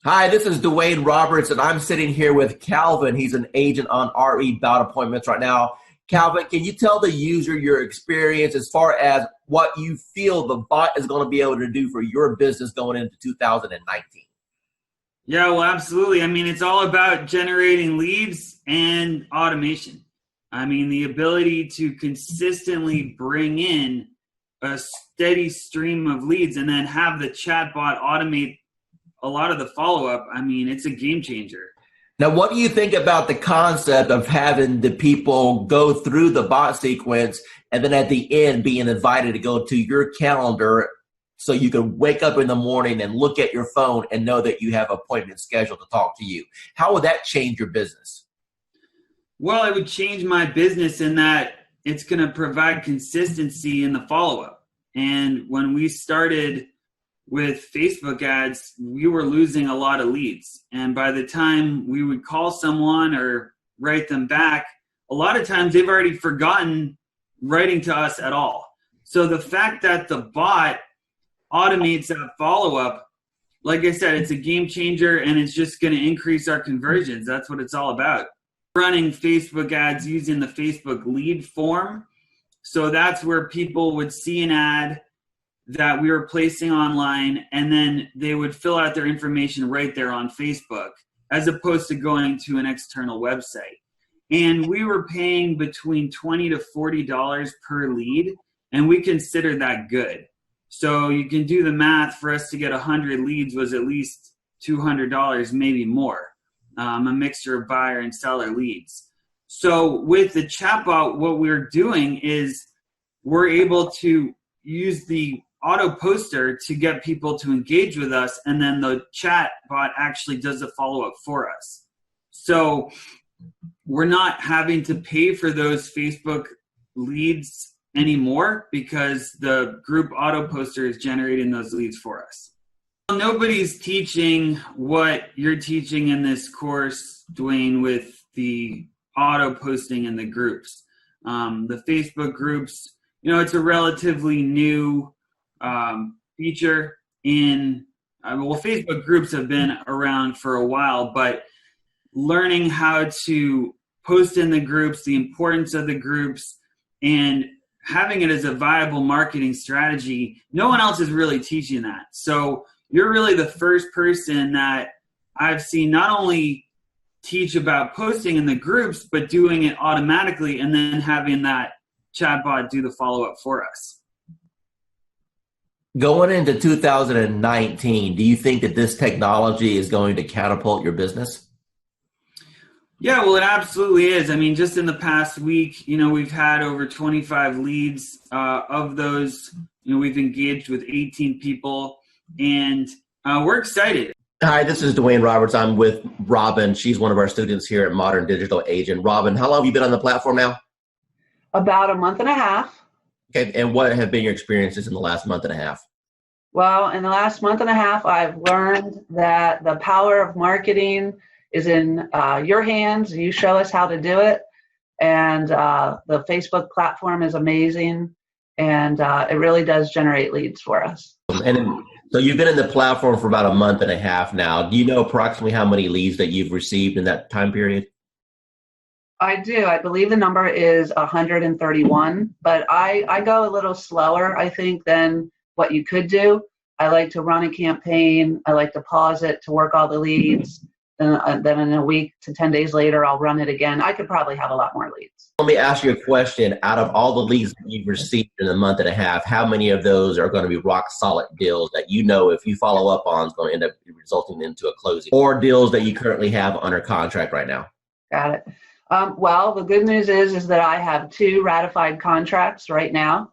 Hi, this is Dwayne Roberts, and I'm sitting here with Calvin. He's an agent on RE Bot Appointments right now. Calvin, can you tell the user your experience as far as what you feel the bot is going to be able to do for your business going into 2019? Yeah, well, absolutely. I mean, it's all about generating leads and automation. I mean, the ability to consistently bring in a steady stream of leads and then have the chatbot automate a lot of the follow-up. I mean, it's a game changer. Now, what do you think about the concept of having the people go through the bot sequence and then at the end being invited to go to your calendar so you can wake up in the morning and look at your phone and know that you have an appointment scheduled to talk to you? How would that change your business? Well, it would change my business in that it's going to provide consistency in the follow-up. And when we started with Facebook ads, we were losing a lot of leads. And by the time we would call someone or write them back, a lot of times they've already forgotten writing to us at all. So the fact that the bot automates that follow-up, like I said, it's a game changer, and it's just going to increase our conversions. That's what it's all about. Running Facebook ads using the Facebook lead form. So that's where people would see an ad that we were placing online, and then they would fill out their information right there on Facebook, as opposed to going to an external website. And we were paying between $20 to $40 per lead, and we consider that good. So you can do the math. For us to get 100 leads was at least $200, maybe more, a mixture of buyer and seller leads. So with the chatbot, what we're doing is we're able to use the auto poster to get people to engage with us, and then the chat bot actually does the follow-up for us. So we're not having to pay for those Facebook leads anymore because the group auto poster is generating those leads for us. Nobody's teaching what you're teaching in this course, Dwayne, with the auto posting and the groups. The Facebook groups, it's a relatively new feature in, Facebook groups have been around for a while, but learning how to post in the groups, the importance of the groups, and having it as a viable marketing strategy, no one else is really teaching that. So you're really the first person that I've seen not only teach about posting in the groups, but doing it automatically and then having that chatbot do the follow-up for us. Going into 2019, do you think that this technology is going to catapult your business? Yeah, well, it absolutely is. I mean, just in the past week, we've had over 25 leads. Of those, we've engaged with 18 people, and we're excited. Hi, this is Dwayne Roberts. I'm with Robin. She's one of our students here at Modern Digital Agent. Robin, how long have you been on the platform now? About a month and a half. Okay, and what have been your experiences in the last month and a half? Well, in the last month and a half, I've learned that the power of marketing is in your hands. You show us how to do it. And the Facebook platform is amazing. And it really does generate leads for us. And so you've been in the platform for about a month and a half now. Do you know approximately how many leads that you've received in that time period? I do. I believe the number is 131, but I go a little slower, I think, than what you could do. I like to run a campaign. I like to pause it to work all the leads. Then in a week to 10 days later, I'll run it again. I could probably have a lot more leads. Let me ask you a question. Out of all the leads that you've received in a month and a half, how many of those are going to be rock solid deals that you know if you follow up on is going to end up resulting into a closing, or deals that you currently have under contract right now? Got it. Well, the good news is that I have 2 ratified contracts right now.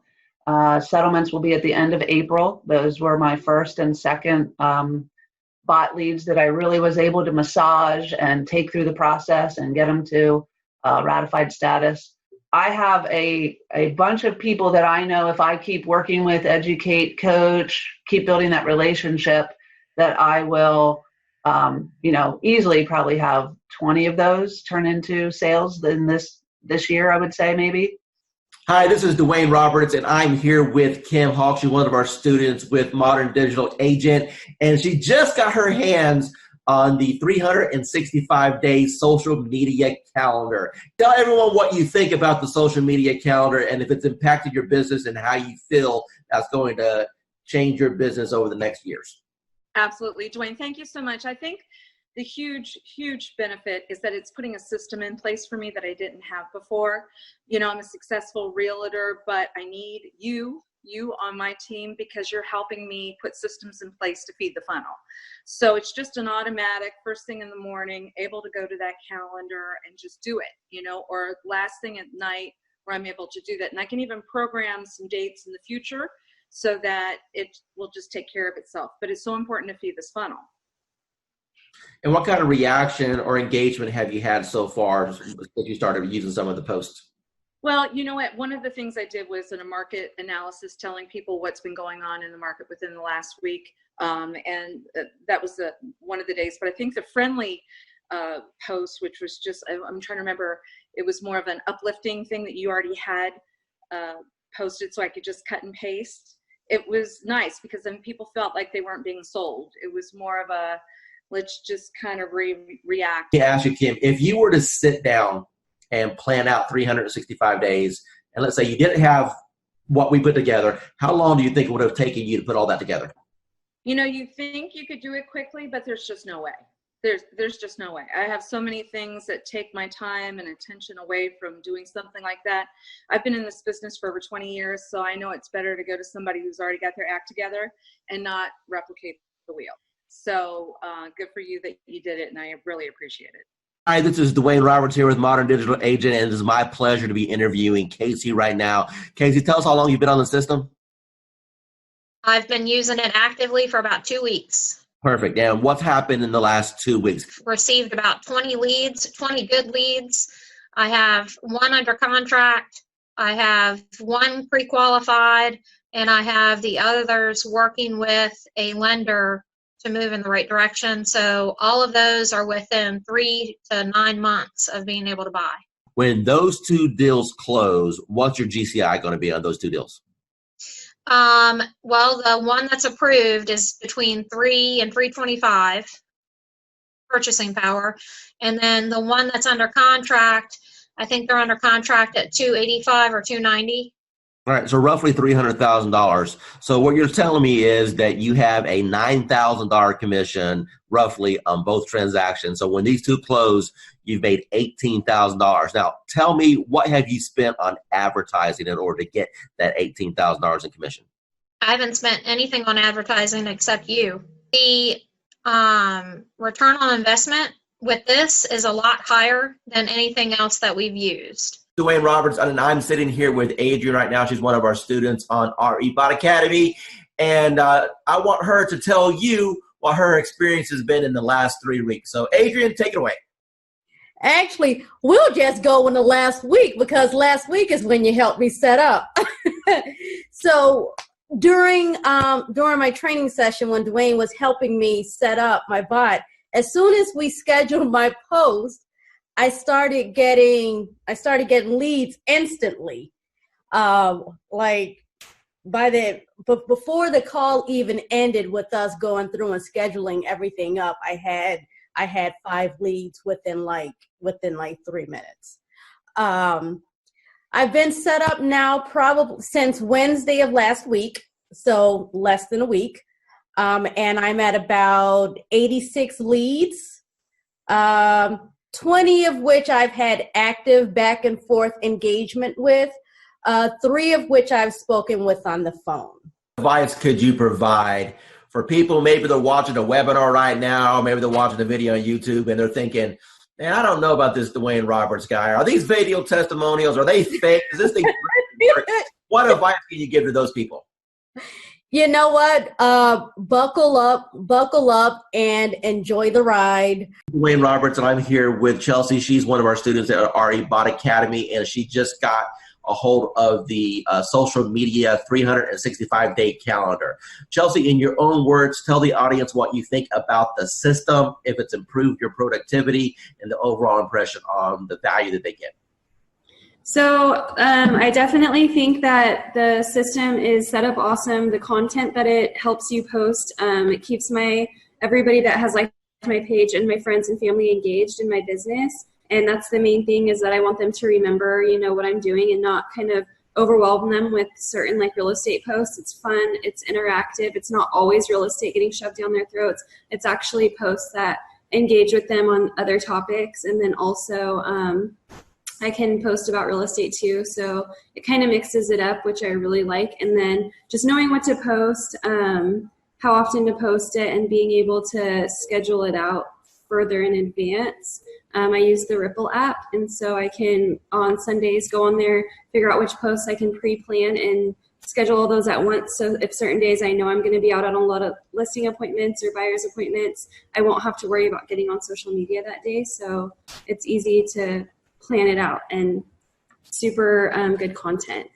Settlements will be at the end of April. Those were my first and second bot leads that I really was able to massage and take through the process and get them to ratified status. I have a bunch of people that I know if I keep working with, educate, coach, keep building that relationship, that I will easily probably have 20 of those turn into sales in this year, I would say maybe. Hi, this is Dwayne Roberts, and I'm here with Kim Hawk. She's one of our students with Modern Digital Agent, and she just got her hands on the 365-day social media calendar. Tell everyone what you think about the social media calendar and if it's impacted your business and how you feel that's going to change your business over the next years. Absolutely. Dwayne, thank you so much. I think the huge benefit is that it's putting a system in place for me that I didn't have before. I'm a successful realtor, but I need you on my team because you're helping me put systems in place to feed the funnel. So it's just an automatic first thing in the morning, able to go to that calendar and just do it, or last thing at night where I'm able to do that. And I can even program some dates in the future so that it will just take care of itself. But it's so important to feed this funnel. And what kind of reaction or engagement have you had so far since you started using some of the posts? Well, you know what? One of the things I did was in a market analysis telling people what's been going on in the market within the last week. And that was one of the days. But I think the friendly post, which was just, I'm trying to remember, it was more of an uplifting thing that you already had posted so I could just cut and paste. It was nice because then people felt like they weren't being sold. It was more of a, let's just kind of react. Let me ask you, Kim, if you were to sit down and plan out 365 days, and let's say you didn't have what we put together, how long do you think it would have taken you to put all that together? You think you could do it quickly, but there's just no way. There's just no way. I have so many things that take my time and attention away from doing something like that. I've been in this business for over 20 years, so I know it's better to go to somebody who's already got their act together and not replicate the wheel. So good for you that you did it, and I really appreciate it. Hi, this is Dwayne Roberts here with Modern Digital Agent, and it is my pleasure to be interviewing Casey right now. Casey, tell us how long you've been on the system. I've been using it actively for about 2 weeks. Perfect. And what's happened in the last 2 weeks? Received about 20 leads, 20 good leads. I have 1 under contract. I have 1 pre-qualified, and I have the others working with a lender to move in the right direction. So all of those are within 3 to 9 months of being able to buy. When those 2 deals close, what's your GCI going to be on those 2 deals? Well, the one that's approved is between 3 and 325 purchasing power. And then the one that's under contract, I think they're under contract at 285 or 290. All right, so roughly $300,000. So what you're telling me is that you have a $9,000 commission roughly on both transactions. So when these 2 close, you've made $18,000. Now, tell me, what have you spent on advertising in order to get that $18,000 in commission? I haven't spent anything on advertising except you. The return on investment with this is a lot higher than anything else that we've used. Dwayne Roberts, and I'm sitting here with Adrian right now. She's one of our students on our eBot Academy. And I want her to tell you what her experience has been in the last 3 weeks. So Adrian, take it away. Actually, we'll just go in the last week because last week is when you helped me set up. So during my training session when Dwayne was helping me set up my bot, as soon as we scheduled my post, I started getting leads instantly. Before the call even ended with us going through and scheduling everything up, I had 5 leads within 3 minutes. I've been set up now probably since Wednesday of last week, so less than a week. And I'm at about 86 leads, 20 of which I've had active back and forth engagement with, 3 of which I've spoken with on the phone. What advice could you provide for people? Maybe they're watching a webinar right now, maybe they're watching a video on YouTube and they're thinking, man, I don't know about this Dwayne Roberts guy. Are these video testimonials? Are they fake? Is this thing work? What advice can you give to those people? You know what? Buckle up and enjoy the ride. Dwayne Roberts, and I'm here with Chelsea. She's one of our students at our eBot Academy, and she just got a hold of the social media 365-day calendar. Chelsea, in your own words, tell the audience what you think about the system, if it's improved your productivity, and the overall impression on the value that they get. So I definitely think that the system is set up awesome. The content that it helps you post, it keeps everybody that has liked my page and my friends and family engaged in my business. And that's the main thing, is that I want them to remember, what I'm doing and not kind of overwhelm them with certain real estate posts. It's fun, it's interactive, it's not always real estate getting shoved down their throats. It's actually posts that engage with them on other topics. And then also I can post about real estate too. So it kind of mixes it up, which I really like. And then just knowing what to post, how often to post it, and being able to schedule it out further in advance. I use the Ripple app, and so I can, on Sundays, go on there, figure out which posts I can pre-plan and schedule all those at once. So if certain days I know I'm going to be out on a lot of listing appointments or buyer's appointments, I won't have to worry about getting on social media that day. So it's easy to plan it out, and super good content.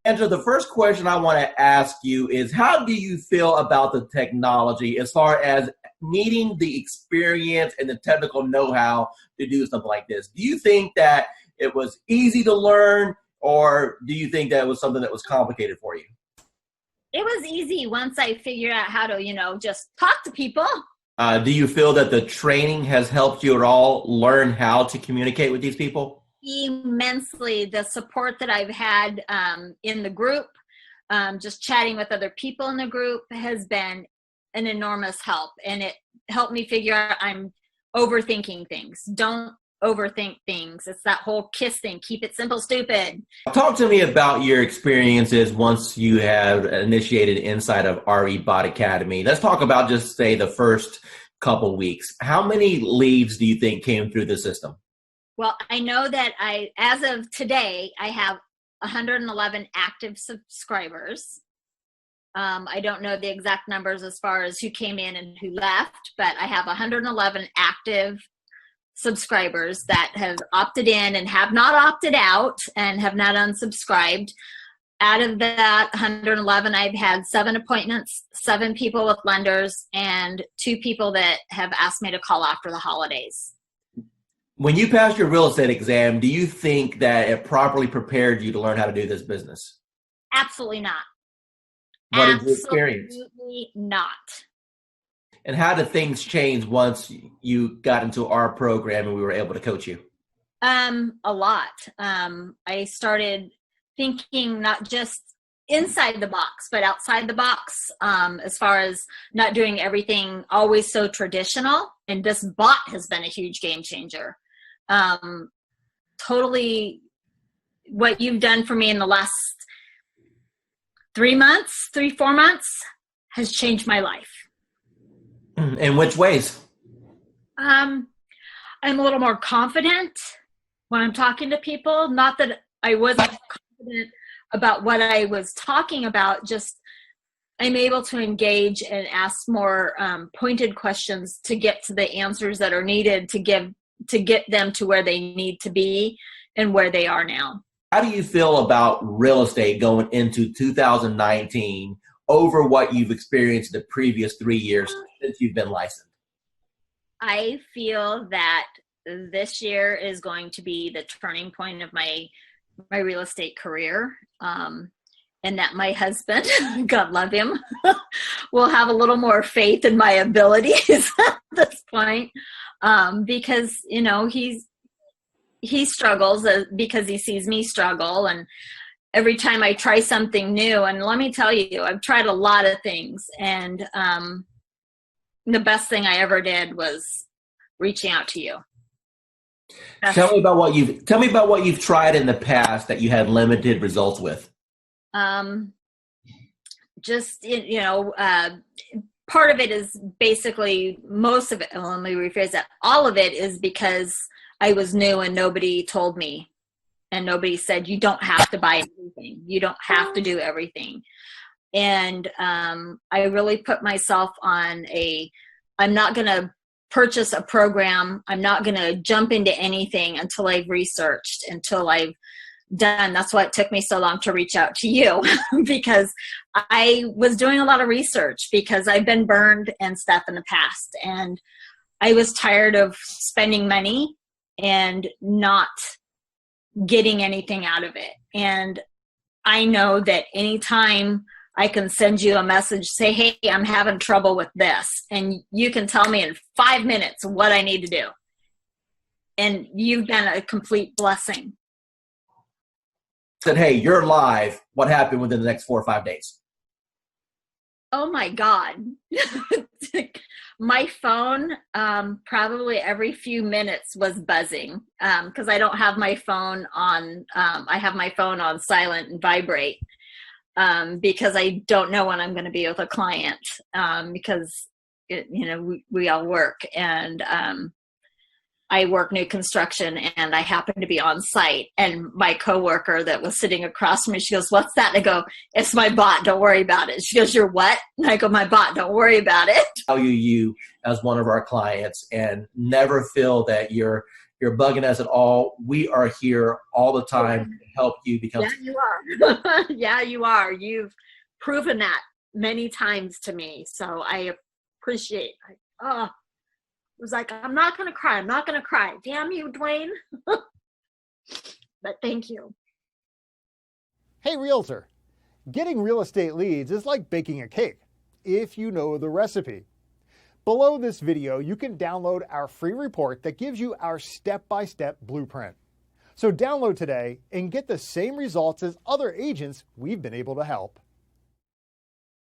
Angela, the first question I want to ask you is, how do you feel about the technology as far as needing the experience and the technical know-how to do something like this? Do you think that it was easy to learn, or do you think that it was something that was complicated for you? It was easy once I figured out how to, just talk to people. Do you feel that the training has helped you at all learn how to communicate with these people? Immensely. The support that I've had in the group, just chatting with other people in the group, has been an enormous help. And it helped me figure out I'm overthinking things. Don't overthink things. It's that whole KISS thing. Keep it simple, stupid. Talk to me about your experiences once you have initiated inside of our eBot Academy. Let's talk about just say the first couple weeks. How many leads do you think came through the system? Well, I know that as of today, I have 111 active subscribers. I don't know the exact numbers as far as who came in and who left, but I have 111 active subscribers that have opted in and have not opted out and have not unsubscribed. Out of that 111, I've had 7 appointments, 7 people with lenders, and 2 people that have asked me to call after the holidays. When you passed your real estate exam, do you think that it properly prepared you to learn how to do this business? Absolutely not. What is your experience? Absolutely not. And how did things change once you got into our program and we were able to coach you? A lot. I started thinking not just inside the box, but outside the box, as far as not doing everything always so traditional. And this bot has been a huge game changer. Totally what you've done for me in the last 4 months has changed my life. In which ways? I'm a little more confident when I'm talking to people. Not that I wasn't confident about what I was talking about, just I'm able to engage and ask more pointed questions to get to the answers that are needed to get them to where they need to be and where they are now. How do you feel about real estate going into 2019 over what you've experienced the previous 3 years since you've been licensed? I feel that this year is going to be the turning point of my real estate career. And that my husband, God love him, will have a little more faith in my abilities at this point, because he struggles because he sees me struggle, and every time I try something new, and let me tell you, I've tried a lot of things, and the best thing I ever did was reaching out to you. Tell me about what you've tried in the past that you had limited results with. Part of it is basically, most of it, let me rephrase that, all of it is because I was new and nobody told me, and nobody said, you don't have to buy everything. You don't have to do everything. And I really put myself on I'm not going to purchase a program. I'm not going to jump into anything until I've researched, until I've done. That's why it took me so long to reach out to you, because I was doing a lot of research, because I've been burned and stuff in the past, and I was tired of spending money and not getting anything out of it. And I know that anytime I can send you a message, say, hey, I'm having trouble with this, and you can tell me in 5 minutes what I need to do. And you've been a complete blessing. Said, hey, you're live. What happened within the next 4 or 5 days? Oh my God. My phone, probably every few minutes was buzzing, because I don't have my phone on, I have my phone on silent and vibrate, because I don't know when I'm going to be with a client, because we all work, and I work new construction, and I happen to be on site, and my coworker that was sitting across from me, she goes, what's that? And I go, it's my bot. Don't worry about it. She goes, you're what? And I go, my bot. Don't worry about it. Value you as one of our clients, and never feel that you're bugging us at all. We are here all the time to help you become. Yeah, you are. Yeah, you are. You've proven that many times to me. So I appreciate it. It was like, I'm not going to cry. I'm not going to cry. Damn you, Dwayne. But thank you. Hey, realtor. Getting real estate leads is like baking a cake, if you know the recipe. Below this video, you can download our free report that gives you our step-by-step blueprint. So download today and get the same results as other agents we've been able to help.